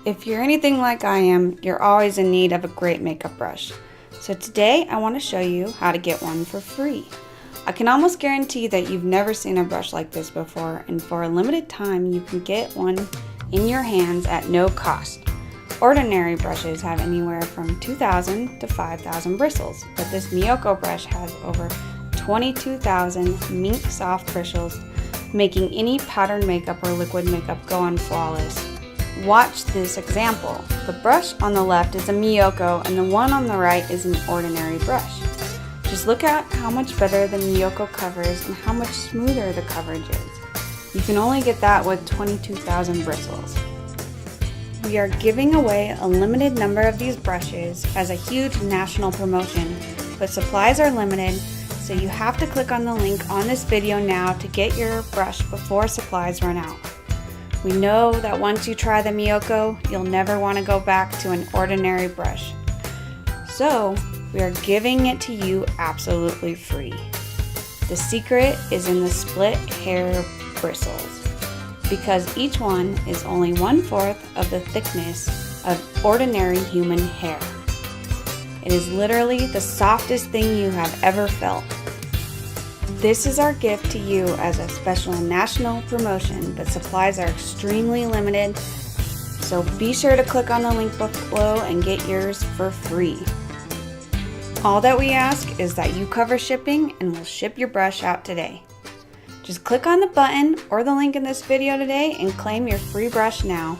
If you're anything like I am, you're always in need of a great makeup brush. So today I want to show you how to get one for free. I can almost guarantee that you've never seen a brush like this before, and for a limited time you can get one in your hands at no cost. Ordinary brushes have anywhere from 2,000 to 5,000 bristles, but this Mieoko brush has over 22,000 mink soft bristles, making any powdered makeup or liquid makeup go on flawless. Watch this example. The brush on the left is a Mieoko and the one on the right is an ordinary brush. Just look at how much better the Mieoko covers and how much smoother the coverage is. You can only get that with 22,000 bristles. We are giving away a limited number of these brushes as a huge national promotion, but supplies are limited, so you have to click on the link on this video now to get your brush before supplies run out. We know that once you try the Mieoko, you'll never want to go back to an ordinary brush. So, we are giving it to you absolutely free. The secret is in the split hair bristles, because each one is only 1/4 of the thickness of ordinary human hair. It is literally the softest thing you have ever felt. This is our gift to you as a special national promotion, but supplies are extremely limited, so be sure to click on the link below and get yours for free. All that we ask is that you cover shipping and we'll ship your brush out today. Just click on the button or the link in this video today and claim your free brush now.